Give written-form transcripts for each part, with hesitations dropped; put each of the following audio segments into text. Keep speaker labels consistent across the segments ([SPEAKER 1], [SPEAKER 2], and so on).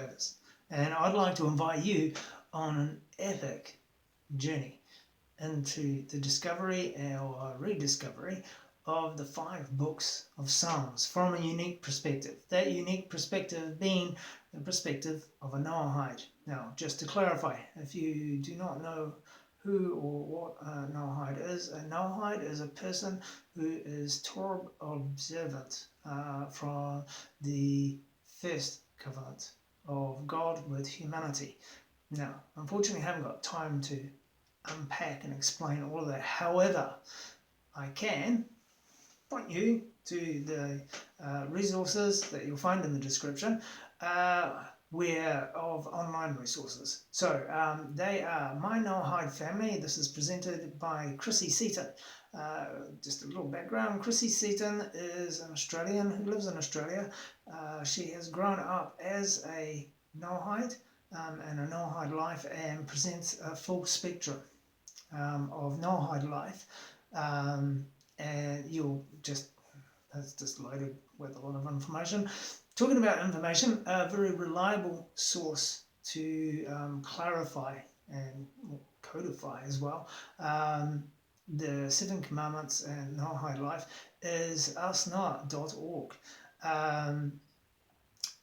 [SPEAKER 1] observers. And I'd like to invite you on an epic journey into the discovery or rediscovery of the 5 books of Psalms from a unique perspective. That unique perspective being the perspective of a Noahide. Now, just to clarify, if you do not know who or what a Noahide is a person who is Torah observant from the first covenant of God with humanity. Now, unfortunately, I haven't got time to unpack and explain all of that. However, I can point you to the resources that you'll find in the description of online resources. So they are My Noahide Family. This is presented by Chrissy Seaton. Just a little background. Chrissy Seaton is an Australian who lives in Australia. She has grown up as a Noahide and a Noahide life, and presents a full spectrum of Noahide life, and it's just loaded with a lot of information. Talking about information, a very reliable source to clarify and codify as well the 7 Commandments and Noahide life is asknoah.org.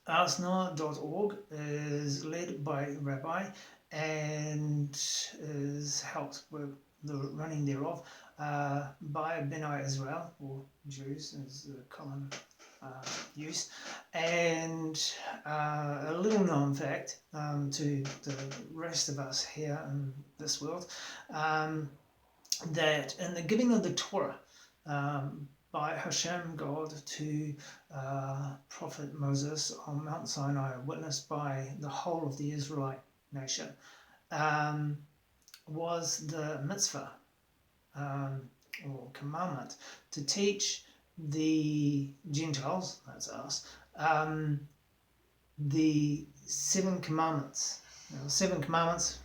[SPEAKER 1] Asknoah.org is led by a rabbi and is helped with the running thereof by B'nai Israel, or Jews is the common use. And a little known fact to the rest of us here in this world, that in the giving of the Torah by Hashem, God, to Prophet Moses on Mount Sinai, witnessed by the whole of the Israelite nation, was the mitzvah or commandment to teach the Gentiles, that's us, the 7 commandments. The 7 commandments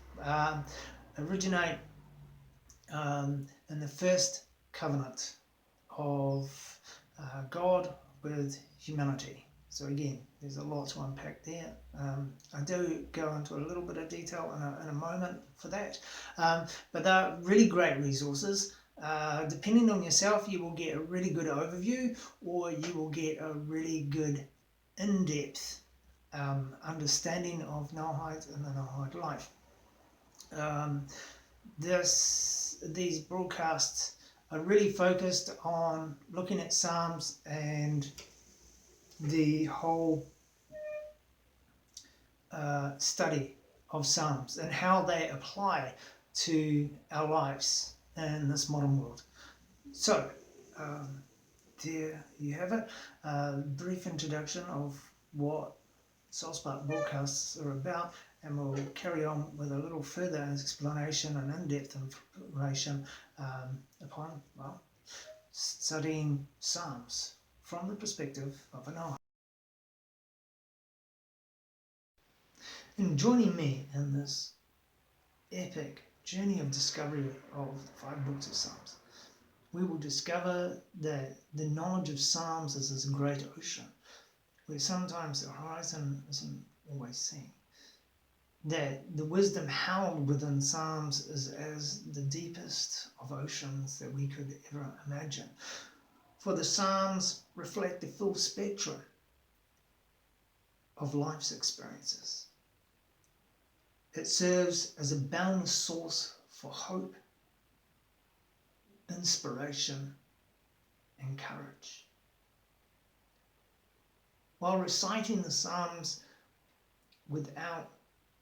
[SPEAKER 1] originate in the first covenant of God with humanity. So again, there's a lot to unpack there. I do go into a little bit of detail in a moment for that, but they're really great resources. Depending on yourself, you will get a really good overview, or you will get a really good in-depth understanding of Noahides and the Noahide life. These broadcasts are really focused on looking at Psalms and the whole study of Psalms and how they apply to our lives in this modern world. So there you have it, a brief introduction of what Soulspark broadcasts are about, and we'll carry on with a little further explanation and in-depth information upon, well, studying Psalms from the perspective of a Noahide. And joining me in this epic journey of discovery of the 5 books of Psalms, we will discover that the knowledge of Psalms is this great ocean, where sometimes the horizon isn't always seen. That the wisdom held within Psalms is as the deepest of oceans that we could ever imagine. For the Psalms reflect the full spectrum of life's experiences. It serves as a boundless source for hope, inspiration, and courage. While reciting the Psalms without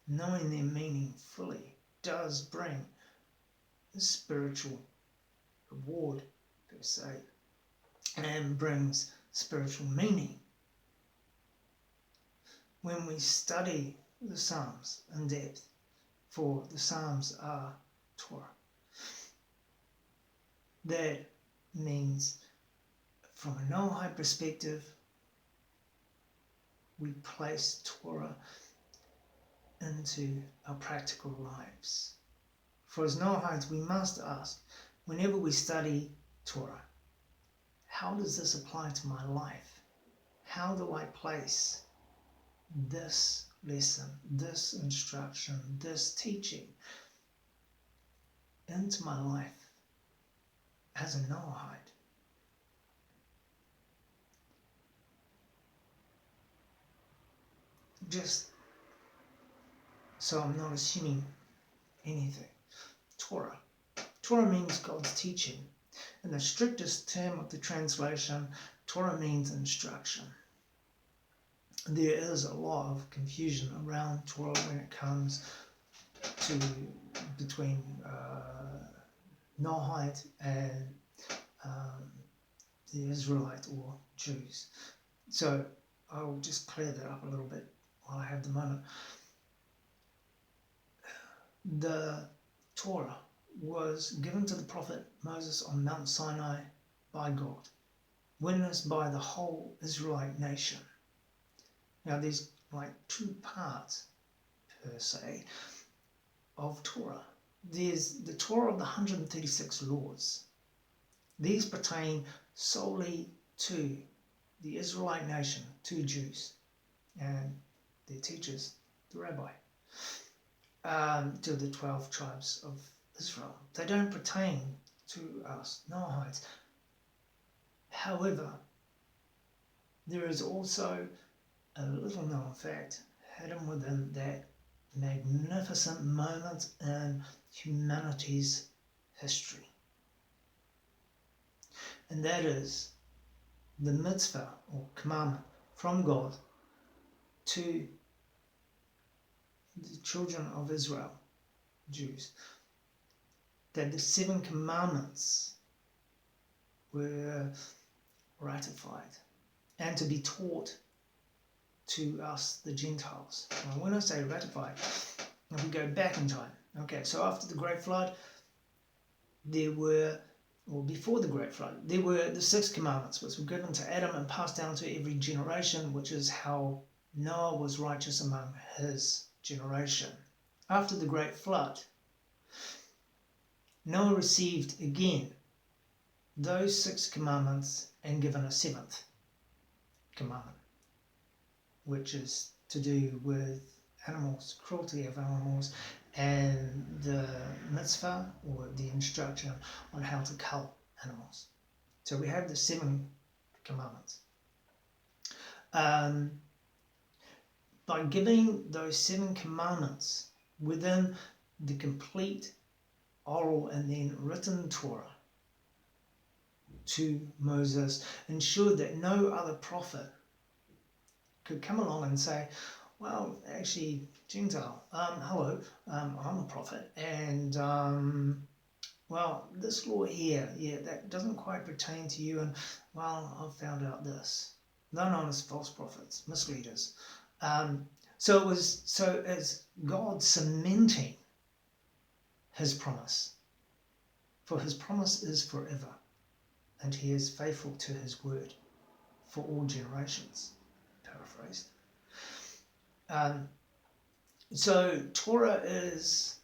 [SPEAKER 1] knowing their meaning fully does bring a spiritual reward, per se, and brings spiritual meaning. When we study the Psalms in depth, for the Psalms are Torah, that means from a Noahide perspective, we place Torah into our practical lives. For as Noahides, we must ask, whenever we study Torah, how does this apply to my life? How do I place this lesson, this instruction, this teaching into my life as a Noahide. Just so I'm not assuming anything. Torah. Torah means God's teaching. In the strictest term of the translation, Torah means instruction. There is a lot of confusion around Torah when it comes to between Noahide and the Israelite or Jews. So I'll just clear that up a little bit while I have the moment. The Torah was given to the prophet Moses on Mount Sinai by God, witnessed by the whole Israelite nation. Now there's like two parts, per se, of Torah. There's the Torah of the 136 laws. These pertain solely to the Israelite nation, to Jews and their teachers, the rabbi, to the 12 tribes of Israel. They don't pertain to us, Noahides. However, there is also a little known fact hidden within that magnificent moment in humanity's history. And that is the mitzvah or commandment from God to the children of Israel, Jews, that the 7 commandments were ratified and to be taught to us, the Gentiles. Now, when I say ratified, if we go back in time, okay, so after the Great Flood, there were, or before the Great Flood, there were the 6 commandments which were given to Adam and passed down to every generation, which is how Noah was righteous among his generation. After the Great Flood, Noah received again those 6 commandments and given a 7th commandment, which is to do with animals, cruelty of animals, and the mitzvah or the instruction on how to kill animals. So we have the 7 commandments. By giving those 7 commandments within the complete oral and then written Torah to Moses, ensured that no other prophet could come along and say, well, actually, Gentile, hello, I'm a prophet, and well, this law here, yeah, that doesn't quite pertain to you, and well, I've found out this. They're known as false prophets, misleaders. So as God cementing his promise, for his promise is forever, and he is faithful to his word for all generations, paraphrased. So Torah is,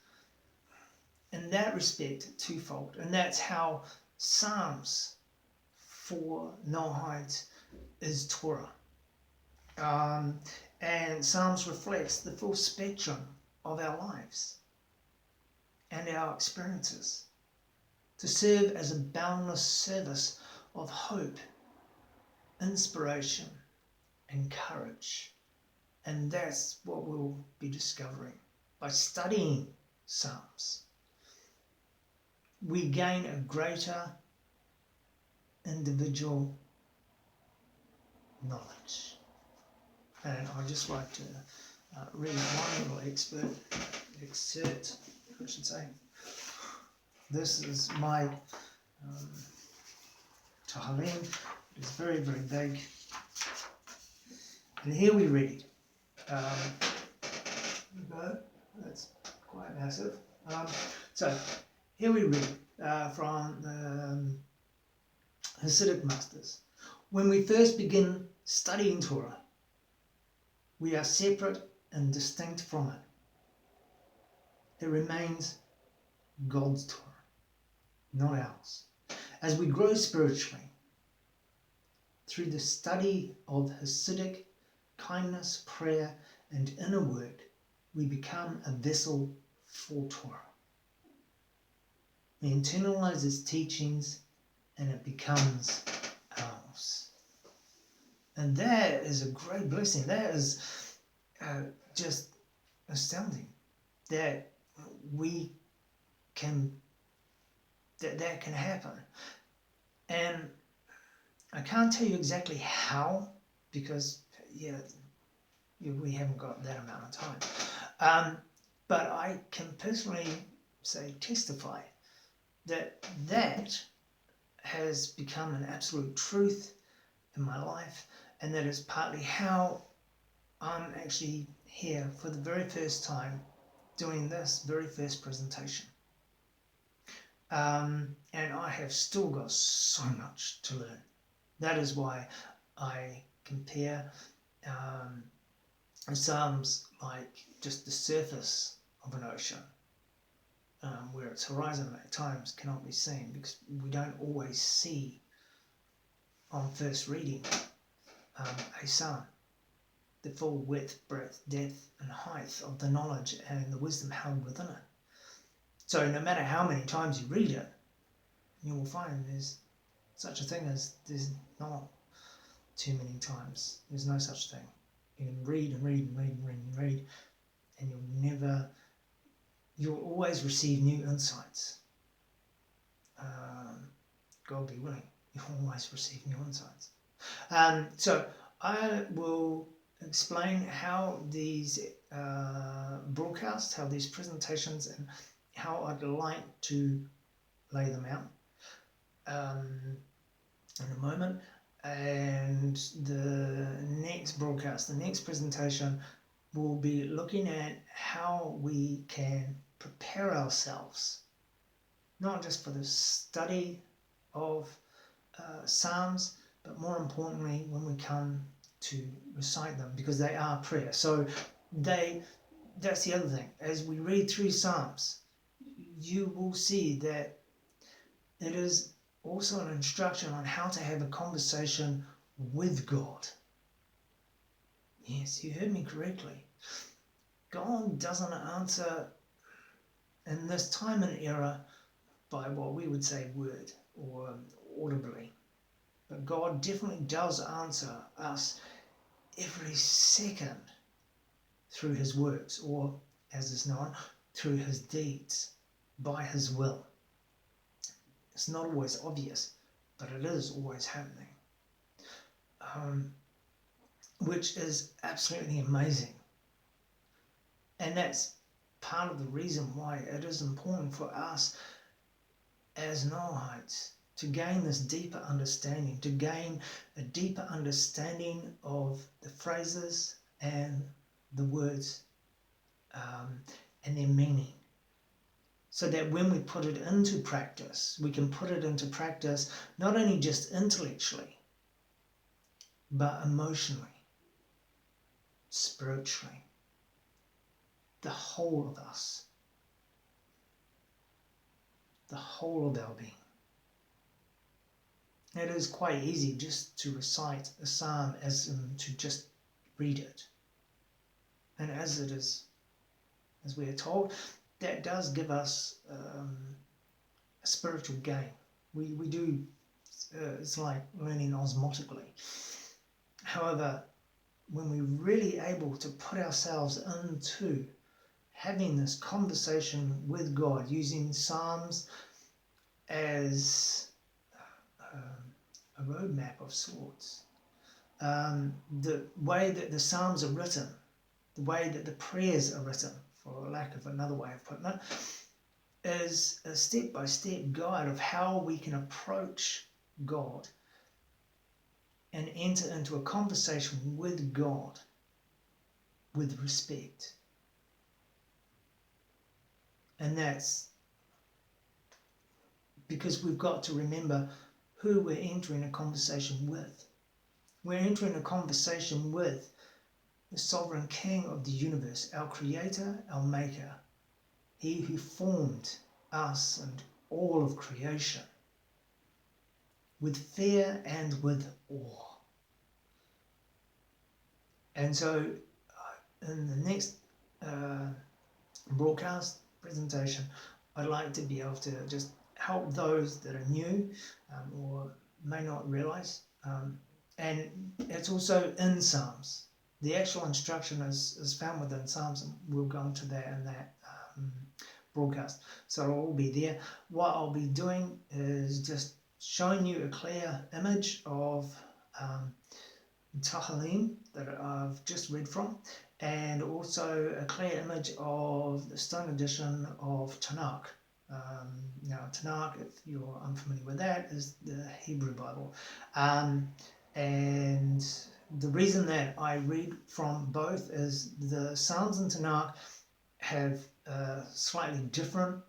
[SPEAKER 1] in that respect, twofold, and that's how Psalms for Noahides is Torah. And Psalms reflects the full spectrum of our lives and our experiences to serve as a boundless service of hope, inspiration, and courage. And that's what we'll be discovering by studying Psalms. We gain a greater individual knowledge. And I'd just like to read one little excerpt, I should say. This is my Tahalim. It's very, very big. And here we read. That's quite massive. So here we read from the Hasidic Masters. When we first begin studying Torah, we are separate and distinct from it. It remains God's Torah, not ours. As we grow spiritually through the study of Hasidic kindness, prayer, and inner work, we become a vessel for Torah. We internalize its teachings and it becomes ours. And that is a great blessing. That is just astounding that we can, that can happen. And I can't tell you exactly how, because we haven't got that amount of time. But I can personally testify that has become an absolute truth in my life, and that is partly how I'm actually here for the very first time doing this very first presentation. And I have still got so much to learn. That is why I compare Psalms like just the surface of an ocean, where its horizon at times cannot be seen, because we don't always see on first reading a psalm the full width, breadth, depth and height of the knowledge and the wisdom held within it. So no matter how many times you read it, you will find there's such a thing as there's not too many times. There's no such thing. You can read and read and read and read and read, and you'll always receive new insights. God be willing, you'll always receive new insights. So I will explain how these broadcasts, how these presentations, and how I'd like to lay them out in a moment. And the next broadcast, the next presentation, will be looking at how we can prepare ourselves, not just for the study of Psalms, but more importantly when we come to recite them, because they are prayer. So that's the other thing. As we read through Psalms, you will see that it is also an instruction on how to have a conversation with God. Yes, you heard me correctly. God doesn't answer in this time and era by what we would say word or audibly. But God definitely does answer us every second through his works, or as is known, through his deeds, by his will. It's not always obvious, but it is always happening, which is absolutely amazing. And that's part of the reason why it is important for us as Noahides to gain this deeper understanding, to gain a deeper understanding of the phrases and the words and their meaning, so that when we put it into practice, we can put it into practice not only just intellectually, but emotionally, spiritually, the whole of us, the whole of our being. It is quite easy just to recite a psalm as to just read it. And as it is, as we are told, that does give us a spiritual gain. We do, it's like learning osmotically. However, when we're really able to put ourselves into having this conversation with God, using Psalms as a roadmap of sorts, the way that the Psalms are written, the way that the prayers are written, for lack of another way of putting it, is a step-by-step guide of how we can approach God and enter into a conversation with God with respect. And that's because we've got to remember who we're entering a conversation with. We're entering a conversation with the sovereign King of the universe, our Creator, our Maker, He who formed us and all of creation, with fear and with awe. And so in the next broadcast presentation, I'd like to be able to just help those that are new or may not realize. And it's also in Psalms. The actual instruction is found within Psalms, and we'll go into that in that broadcast. So it'll all be there. What I'll be doing is just showing you a clear image of Tehillim that I've just read from, and also a clear image of the Stone Edition of Tanakh. Now, Tanakh, if you're unfamiliar with that, is the Hebrew Bible. And the reason that I read from both is the Psalms and Tanakh have slightly different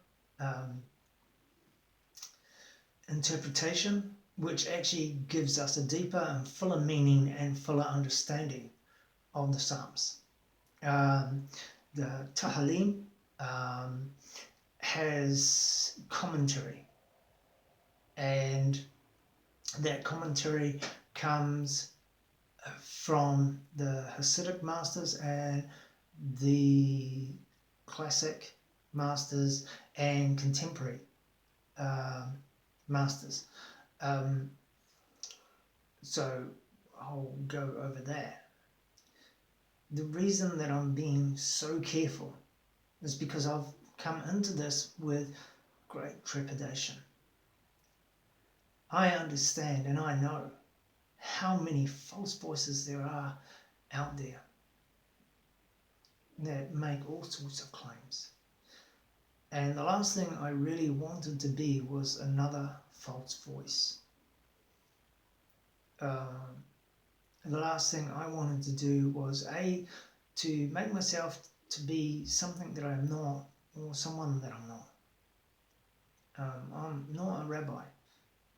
[SPEAKER 1] interpretation, which actually gives us a deeper and fuller meaning and fuller understanding of the Psalms. The Tehillim has commentary, and that commentary comes from the Hasidic masters and the classic masters and contemporary masters. So I'll go over that. The reason that I'm being so careful is because I've come into this with great trepidation. I understand and I know how many false voices there are out there that make all sorts of claims. And the last thing I really wanted to be was another false voice. The last thing I wanted to do was to make myself to be something that I'm not, or someone that I'm not. I'm not a rabbi.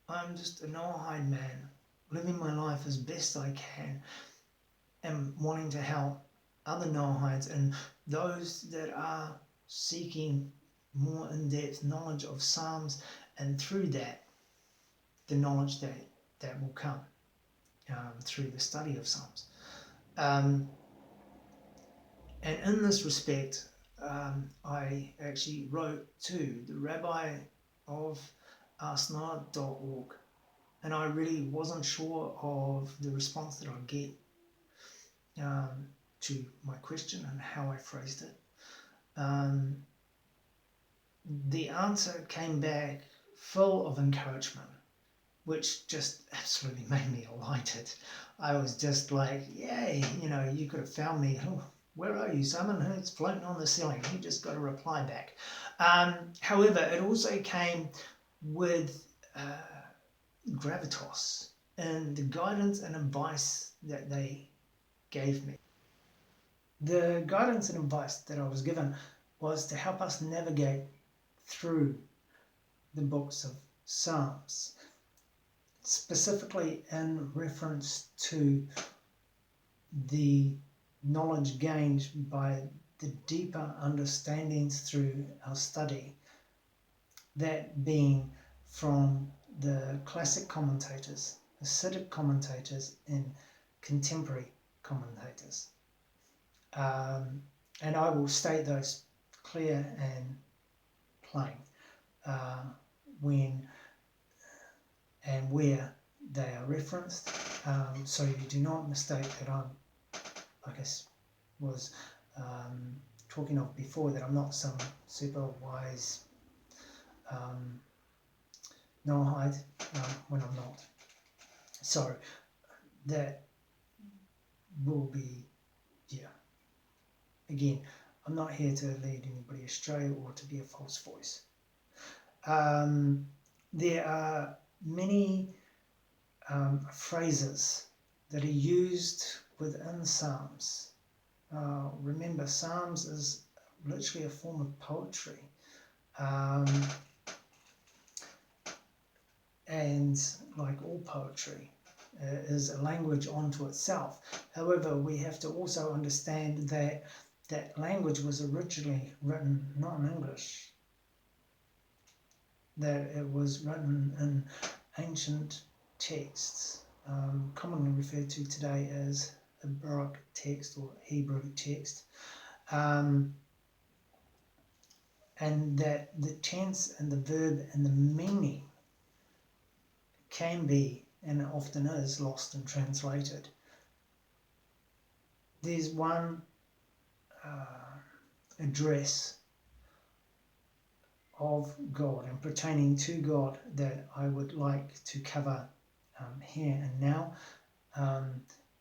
[SPEAKER 1] I'm just a Noahide man, living my life as best I can, and wanting to help other Noahides and those that are seeking more in-depth knowledge of Psalms, and through that, the knowledge that will come through the study of Psalms. And in this respect, I actually wrote to the rabbi of asknoah.org, and I really wasn't sure of the response that I'd get to my question and how I phrased it. The answer came back full of encouragement, which just absolutely made me delighted. I was just like, yay, you could have found me. Oh, where are you, Simon? It's floating on the ceiling. You just got a reply back. However, it also came with gravitas and the guidance and advice that they gave me. The guidance and advice that I was given was to help us navigate through the books of Psalms, specifically in reference to the knowledge gained by the deeper understandings through our study, that being from the classic commentators, Hasidic commentators, and contemporary commentators. And I will state those clear and plain when and where they are referenced, so you do not mistake that I'm, like I was talking of before, that I'm not some super wise Noahide when I'm not. So that will be, again, I'm not here to lead anybody astray or to be a false voice. There are many phrases that are used within Psalms. Remember, Psalms is literally a form of poetry. And like all poetry, is a language unto itself. However, we have to also understand that that language was originally written not in English, that it was written in ancient texts, commonly referred to today as Baroque text or Hebrew text, and that the tense and the verb and the meaning can be, and often is, lost and translated. There's one address of God and pertaining to God that I would like to cover here and now.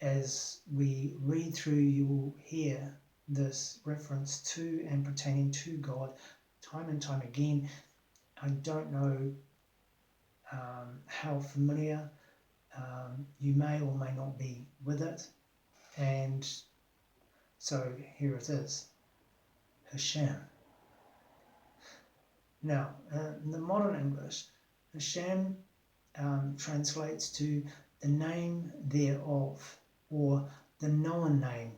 [SPEAKER 1] As we read through, you will hear this reference to and pertaining to God time and time again. I don't know how familiar you may or may not be with it, and so here it is, Hashem. Now, in the modern English, Hashem translates to the name thereof, or the known name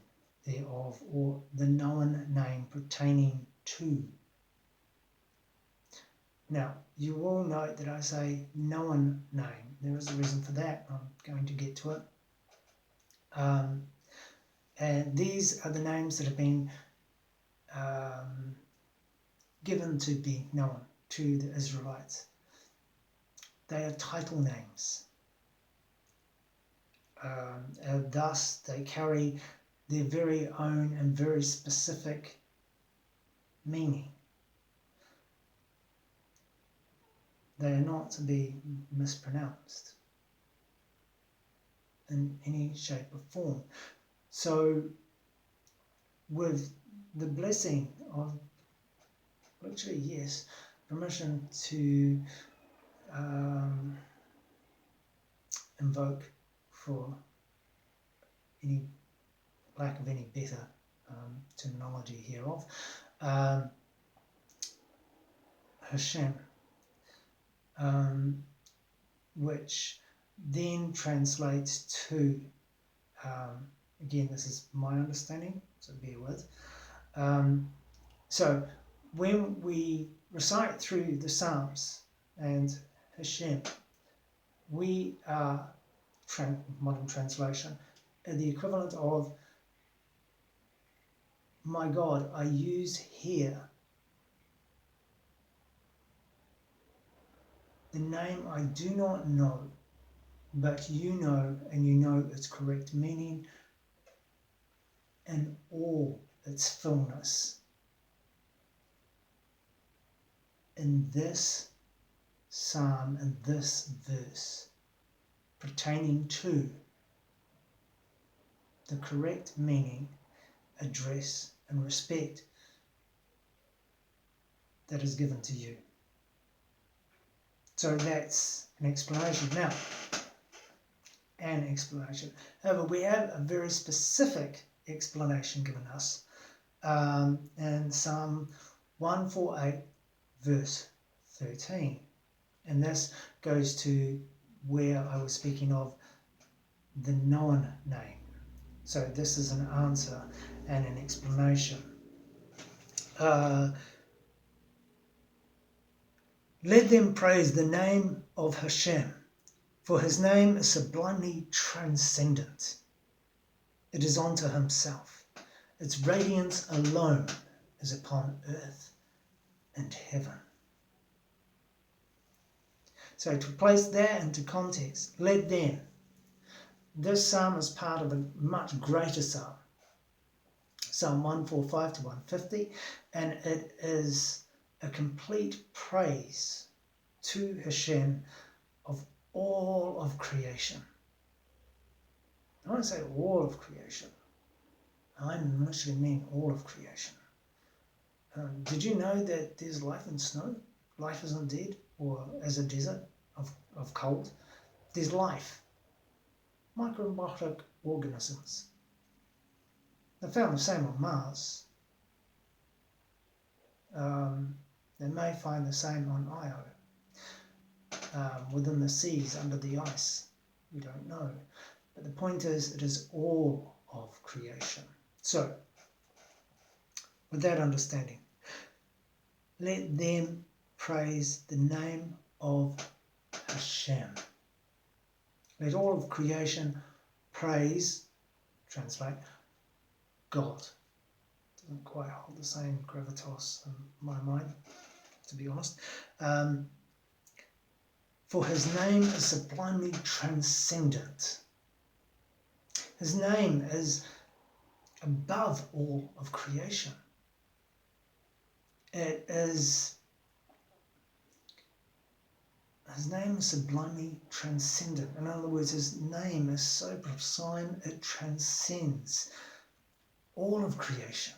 [SPEAKER 1] thereof, or the known name pertaining to. Now, you will note that I say known name. There is a reason for that. I'm going to get to it. And these are the names that have been given to be known to the Israelites. They are title names. Thus, they carry their very own and very specific meaning. They are not to be mispronounced in any shape or form. So, with the blessing of, literally, yes, permission to invoke, for any lack of any better terminology hereof, Hashem, which then translates to, again, this is my understanding, so bear with. So when we recite through the Psalms and Hashem, we are, modern translation, the equivalent of, my God, I use here the name I do not know, but you know, and you know its correct meaning and all its fullness. In this psalm and this verse, pertaining to the correct meaning, address, and respect that is given to you. So that's an explanation. Now, an explanation. However, we have a very specific explanation given us in Psalm 148, verse 13. And this goes to where I was speaking of the known name. So this is an answer and an explanation. Let them praise the name of Hashem, for his name is sublimely transcendent. It is unto himself. Its radiance alone is upon earth and heaven. So to place that into context, let them. This psalm is part of a much greater psalm, Psalm 145 to 150, and it is a complete praise to Hashem of all of creation. I don't say all of creation. I literally mean all of creation. Did you know that there's life in snow? Life isn't dead, or as a desert of cold. There's life. Microbiotic organisms. They found the same on Mars. They may find the same on Io, within the seas, under the ice. We don't know. But the point is, it is all of creation. So, with that understanding, let them praise the name of Hashem. Let all of creation praise, translate God. Doesn't quite hold the same gravitas in my mind, to be honest. For his name is sublimely transcendent. His name is above all of creation. His name is sublimely transcendent. In other words, his name is so sublime it transcends all of creation.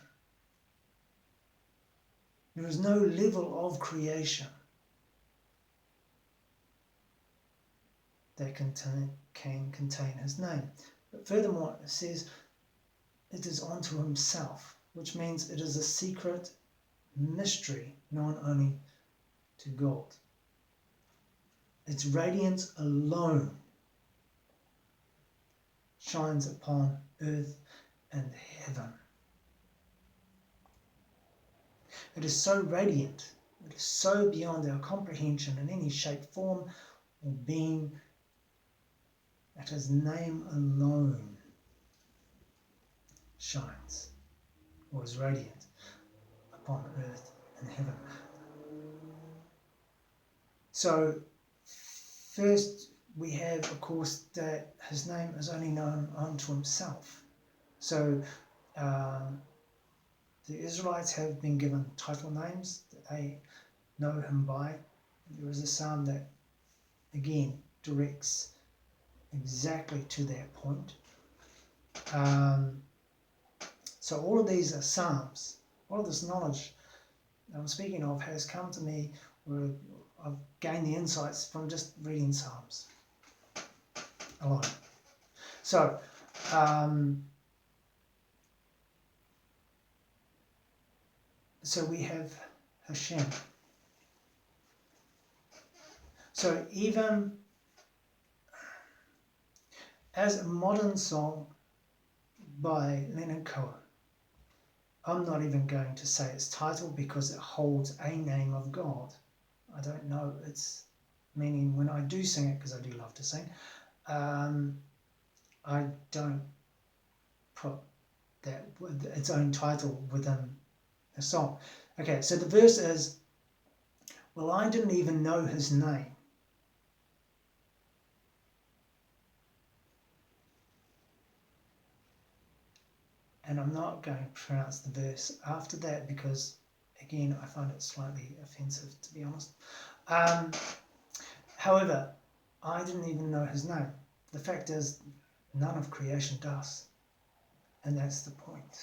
[SPEAKER 1] There is no level of creation that can contain his name. But furthermore, it says it is unto himself, which means it is a secret mystery known only to God. Its radiance alone shines upon earth and heaven. It is so radiant, it is so beyond our comprehension in any shape, form, or being, that his name alone shines, or is radiant upon earth and heaven. So, first we have, of course, that his name is only known unto himself. So, the Israelites have been given title names that they know him by. There is a psalm that, again, directs exactly to that point. So all of these are psalms. All of this knowledge I'm speaking of has come to me where I've gained the insights from just reading psalms alone. So, so we have Hashem. So even as a modern song by Leonard Cohen, I'm not even going to say its title because it holds a name of God. I don't know its meaning when I do sing it, because I do love to sing. I don't put that with its own title within a song. Okay, so the verse is, well, I didn't even know his name. And I'm not going to pronounce the verse after that because, again, I find it slightly offensive, to be honest. However, I didn't even know his name. The fact is, none of creation does. And that's the point.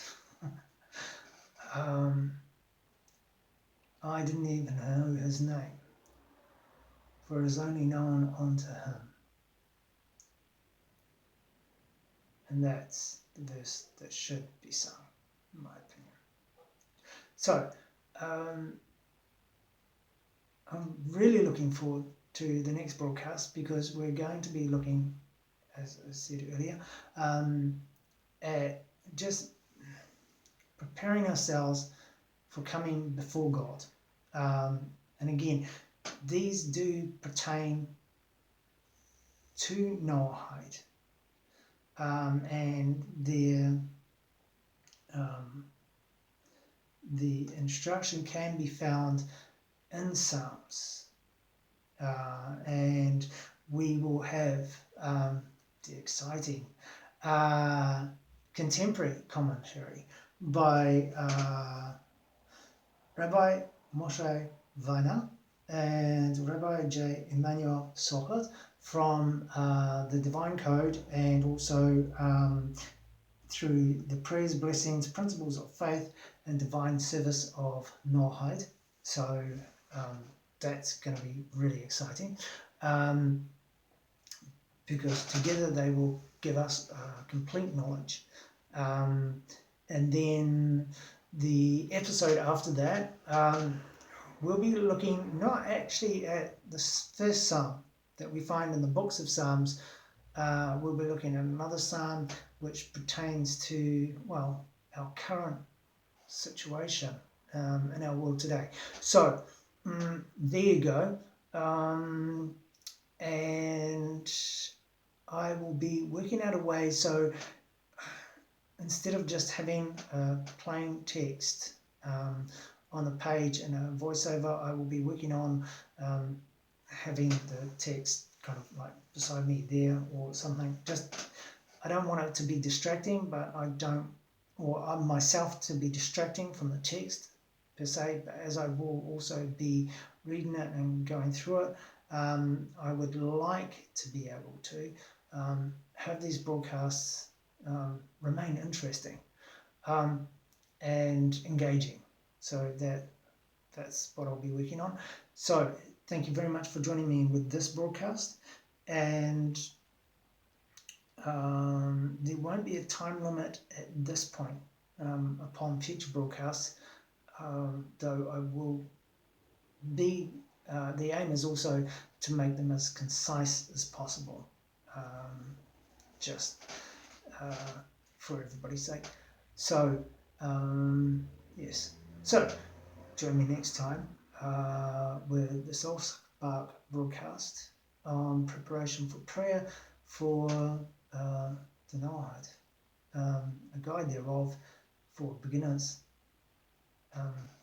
[SPEAKER 1] I didn't even know his name, for it is only known unto him. And that's the verse that should be sung, in my opinion. So, I'm really looking forward to the next broadcast because we're going to be looking, as I said earlier, at just preparing ourselves for coming before God. And again, these do pertain to Noahide. And the instruction can be found in Psalms, and we will have the exciting contemporary commentary by Rabbi Moshe Weiner and Rabbi J. Emmanuel Sochert from the Divine Code, and also through the prayers, blessings, principles of faith, and divine service of Noahide. So that's going to be really exciting because together they will give us complete knowledge. And then the episode after that, we'll be looking not actually at the first psalm that we find in the books of Psalms. We'll be looking at another psalm which pertains to, well, our current situation in our world today. So there you go. And I will be working out a way so instead of just having plain text on the page and a voiceover, I will be working on having the text kind of like beside me there or something. I don't want it to be distracting, but or myself to be distracting from the text per se, but as I will also be reading it and going through it, I would like to be able to have these broadcasts remain interesting and engaging. So that's what I'll be working on. So thank you very much for joining me with this broadcast, and there won't be a time limit at this point upon future broadcasts, though I will be, the aim is also to make them as concise as possible, just for everybody's sake. So, yes. So, join me next time with the Soul Spark broadcast on preparation for prayer for the Noahides, a guide thereof for beginners.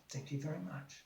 [SPEAKER 1] Thank you very much.